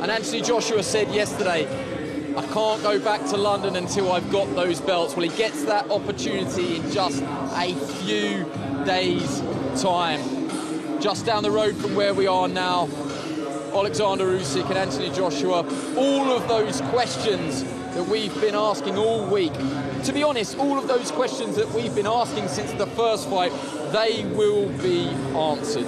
And Anthony Joshua said yesterday, I can't go back to London until I've got those belts. Well, he gets that opportunity in just a few days' time. Just down the road from where we are now, Alexander Usyk and Anthony Joshua, all of those questions that we've been asking all week. To be honest, all of those questions that we've been asking since the first fight, they will be answered.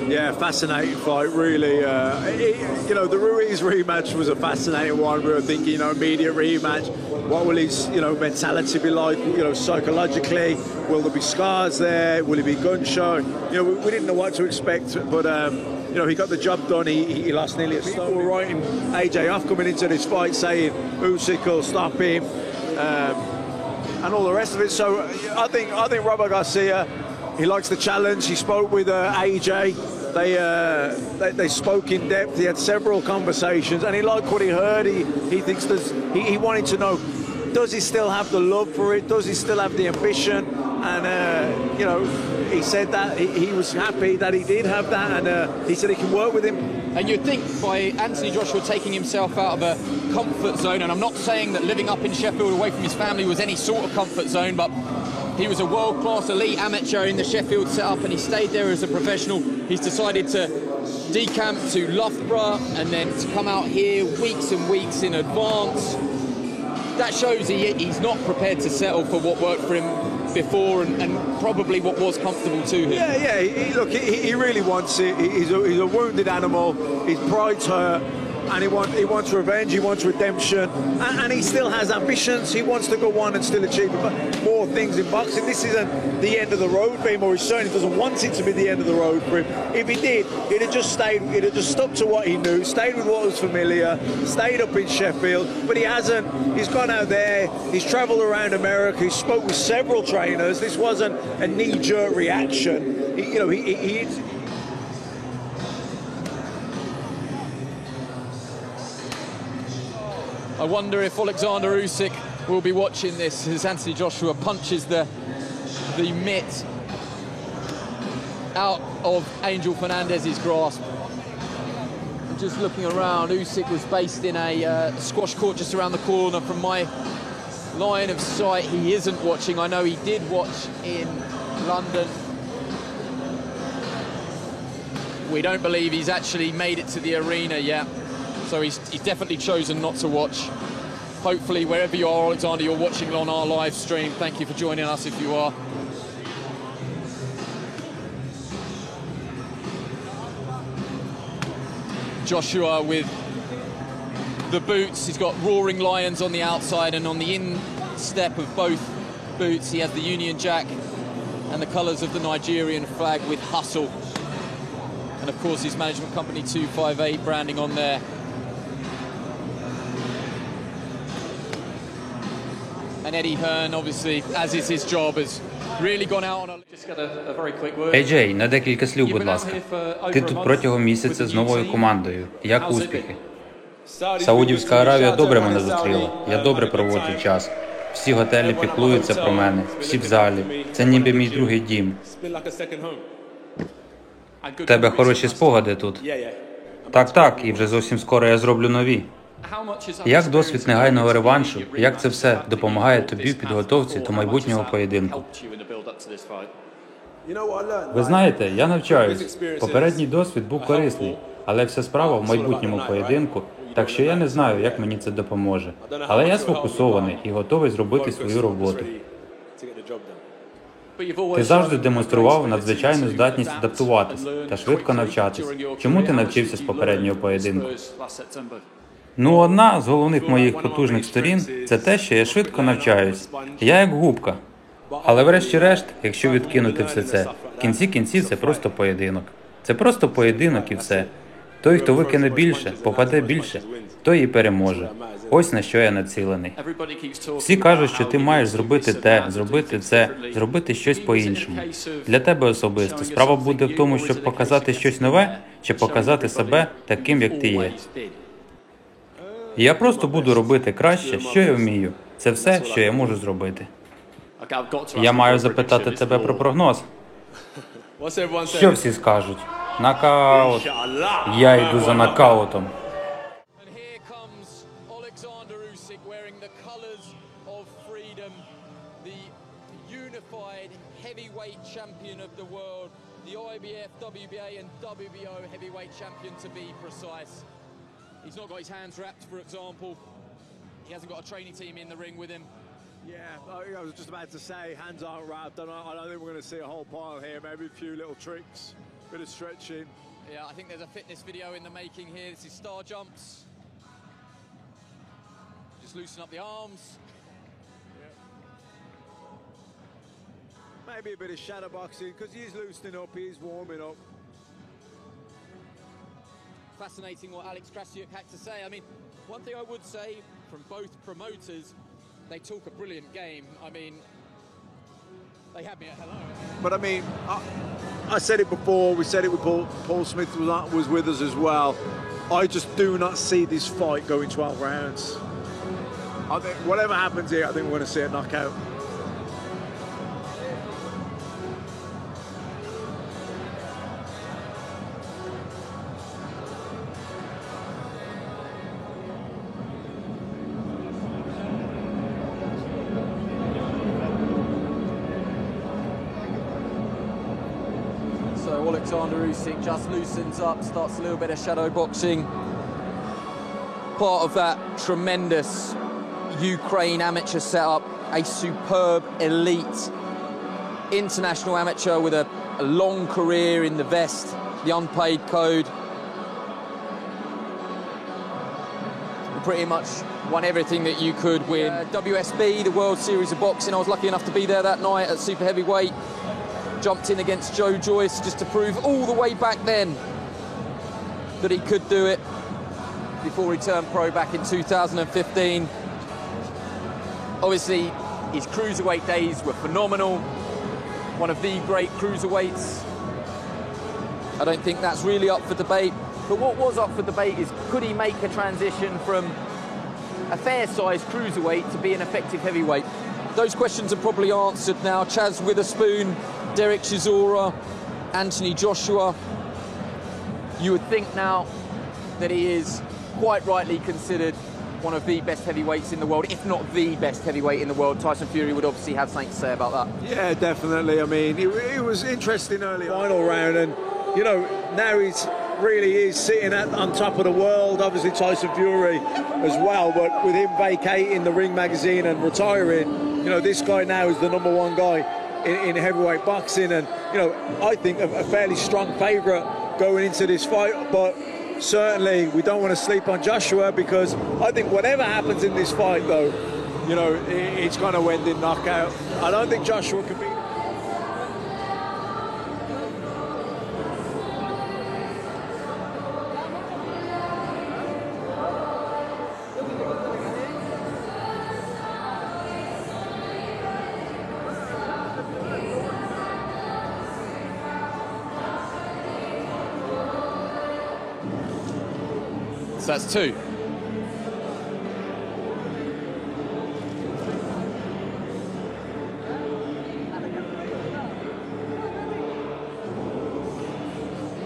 Yeah, fascinating fight, really. The Ruiz rematch was a fascinating one. We were thinking, immediate rematch. What will his, mentality be like? Psychologically, will there be scars there? Will he be gun-shy? We didn't know what to expect, but he got the job done. He lost nearly a stone. People were writing AJ off coming into this fight, saying Usyk will stop him, and all the rest of it. So I think Robert Garcia, he likes the challenge. He spoke with AJ. They spoke in depth. He had several conversations, and he liked what he heard. He thinks he wanted to know, does he still have the love for it? Does he still have the ambition? And he said that he was happy that he did have that, and he said he can work with him. And you'd think by Anthony Joshua taking himself out of a comfort zone, and I'm not saying that living up in Sheffield away from his family was any sort of comfort zone, but he was a world-class elite amateur in the Sheffield setup, and he stayed there as a professional. He's decided to decamp to Loughborough and then to come out here weeks and weeks in advance. That shows he's not prepared to settle for what worked for him before and probably what was comfortable to him. Yeah. He really wants it. He's a wounded animal. His pride's hurt. And he wants revenge, he wants redemption, and he still has ambitions. He wants to go on and still achieve more things in boxing. This isn't the end of the road for him, or he certainly doesn't want it to be the end of the road for him. If he did, he'd have just stuck to what he knew, stayed with what was familiar, stayed up in Sheffield, but he hasn't. He's gone out there, he's travelled around America, he spoke with several trainers. This wasn't a knee-jerk reaction. I wonder if Alexander Usyk will be watching this as Anthony Joshua punches the mitt out of Angel Fernandez's grasp. Just looking around, Usyk was based in a squash court just around the corner from my line of sight. He isn't watching. I know he did watch in London. We don't believe he's actually made it to the arena yet. So he's definitely chosen not to watch. Hopefully, wherever you are, Alexander, you're watching on our live stream. Thank you for joining us if you are. Joshua with the boots. He's got Roaring Lions on the outside, and on the instep of both boots, he has the Union Jack and the colours of the Nigerian flag with Hustle. And of course, his management company 258 branding on there. And Eddie Hearn, obviously, as is his job, has really gone out on a... Just got a very quick word. AJ, на декілька слів, будь ласка. Ти тут протягом місяця з новою командою. Як успіхи? Саудівська Аравія добре мене зустріла. Я добре проводжу час. Всі готелі піклуються про мене, всі в залі. Це ніби мій другий дім. У тебе хороші спогади тут? Так, і вже зовсім скоро я зроблю нові. Як досвід негайного реваншу, як це все допомагає тобі в підготовці до майбутнього поєдинку? Ви знаєте, я навчаюсь. Попередній досвід був корисний, але вся справа в майбутньому поєдинку, так що я не знаю, як мені це допоможе. Але я сфокусований і готовий зробити свою роботу. Ти завжди демонстрував надзвичайну здатність адаптуватись та швидко навчатись. Чому ти навчився з попереднього поєдинку? Одна з головних моїх потужних сторін – це те, що я швидко навчаюсь. Я як губка. Але врешті-решт, якщо відкинути все це, в кінці кінців це просто поєдинок. Це просто поєдинок і все. Той, хто викине більше, попаде більше, той і переможе. Ось на що я націлений. Всі кажуть, що ти маєш зробити те, зробити це, зробити щось по-іншому. Для тебе особисто справа буде в тому, щоб показати щось нове, чи показати себе таким, як ти є. Я просто буду робити краще, що я вмію. Це все, що я можу зробити. Я маю запитати тебе про прогноз. Що всі скажуть? Нокаут. Я йду за нокаутом. And here comes Alexander Usyk wearing the colours of freedom, the unified heavyweight champion of the world, the IBF, WBA and WBO heavyweight champion to be precise. He's not got his hands wrapped, for example. He hasn't got a training team in the ring with him. Yeah, I was just about to say, hands aren't wrapped. I don't think we're going to see a whole pile here. Maybe a few little tricks, bit of stretching. Yeah, I think there's a fitness video in the making here. This is star jumps. Just loosen up the arms. Yeah. Maybe a bit of shadow boxing, because he's loosening up, he's warming up. Fascinating what Alex Krassyuk had to say. I mean, one thing I would say from both promoters, they talk a brilliant game. I mean, they had me at hello. But I mean, I said it before, we said it with Paul Smith was with us as well. I just do not see this fight going 12 rounds. I think whatever happens here, I think we're going to see a knockout. So Alexander Usyk just loosens up, starts a little bit of shadow boxing. Part of that tremendous Ukraine amateur setup, a superb elite international amateur with a long career in the vest, the unpaid code. Pretty much won everything that you could win. WSB, the World Series of Boxing, I was lucky enough to be there that night at super heavyweight. Jumped in against Joe Joyce just to prove all the way back then that he could do it before he turned pro back in 2015. Obviously, his cruiserweight days were phenomenal. One of the great cruiserweights. I don't think that's really up for debate. But what was up for debate is, could he make a transition from a fair-sized cruiserweight to be an effective heavyweight? Those questions are probably answered now. Chaz Witherspoon, Derek Chisora, Anthony Joshua. You would think now that he is quite rightly considered one of the best heavyweights in the world, if not the best heavyweight in the world. Tyson Fury would obviously have something to say about that. Yeah, definitely. I mean, it was interesting early final round, and you know, now he's really is sitting on top of the world. Obviously Tyson Fury as well, but with him vacating the Ring magazine and retiring, you know, this guy now is the #1 guy in heavyweight boxing, and you know, I think a fairly strong favourite going into this fight. But certainly we don't want to sleep on Joshua, because I think whatever happens in this fight, though, you know, it's going to end in knockout. I don't think Joshua can beat. So that's two.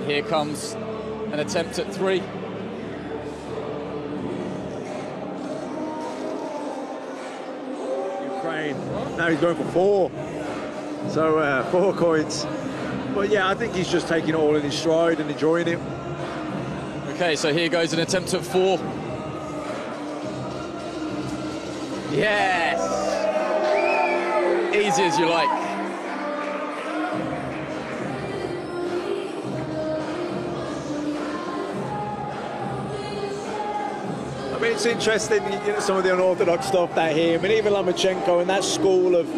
Here comes an attempt at three. Ukraine. Now he's going for four. So 4 coins. But yeah, I think he's just taking it all in his stride and enjoying it. Okay, so here goes an attempt at four. Yes! Easy as you like. I mean, it's interesting, you know, some of the unorthodox stuff they hear. I mean, even Lomachenko and that school of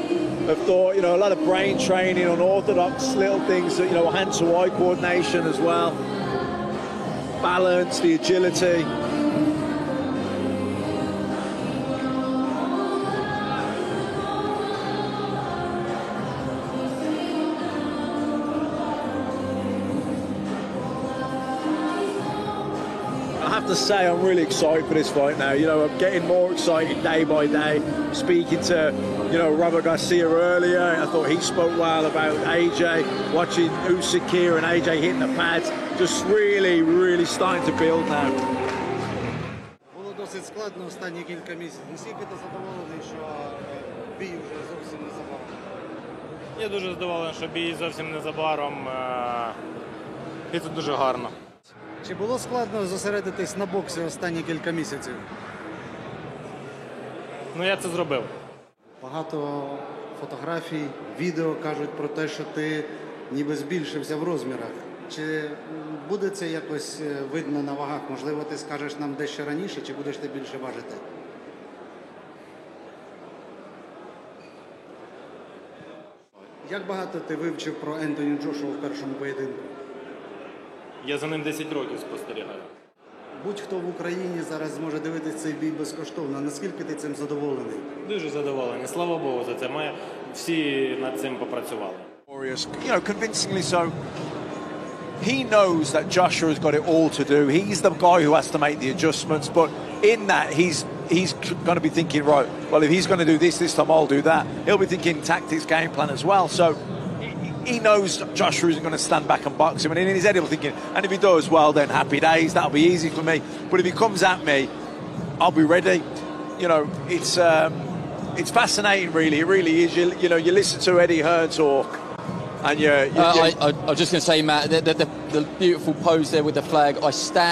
thought, you know, a lot of brain training, unorthodox little things, that, you know, hand-to-eye coordination as well. Balance, the agility. I have to say I'm really excited for this fight now. You know, I'm getting more excited day by day. Speaking to, you know, Robert Garcia earlier, I thought he spoke well about AJ. Watching Usik here and AJ hitting the pads, just really starting to build now. Було досить складно останні кілька місяців. Наскільки ти задоволений, що бій вже зовсім незабаром? Я дуже задоволений, що бій зовсім незабаром. І це дуже гарно. Чи було складно зосередитись на боксі останні кілька місяців? Ну, я це зробив. Багато фотографій, відео кажуть про те, що ти ніби збільшився в розмірах. Чи буде це якось видно на вагах? Можливо, ти скажеш нам дещо раніше, чи будеш ти більше важити? Як багато ти вивчив про Ентоні Джошуа в першому поєдинку? Я за ним 10 років спостерігаю. Будь-хто в Україні зараз зможе дивитися цей бій безкоштовно. Наскільки ти цим задоволений? Дуже задоволений. Слава Богу за це. Ми всі над цим попрацювали. You know, convincingly so. He knows that Joshua's got it all to do. He's the guy who has to make the adjustments, but in that he's going to be thinking, right, well, if he's going to do this time, I'll do that. He'll be thinking tactics, game plan as well. So he knows Joshua isn't going to stand back and box him, and in his head he'll be thinking, and if he does, well, then happy days, that'll be easy for me. But if he comes at me, I'll be ready. You know, it's fascinating, really. It really is. You know, you listen to Eddie Hearn talk, and I was just going to say, Matt, the beautiful pose there with the flag. I stand.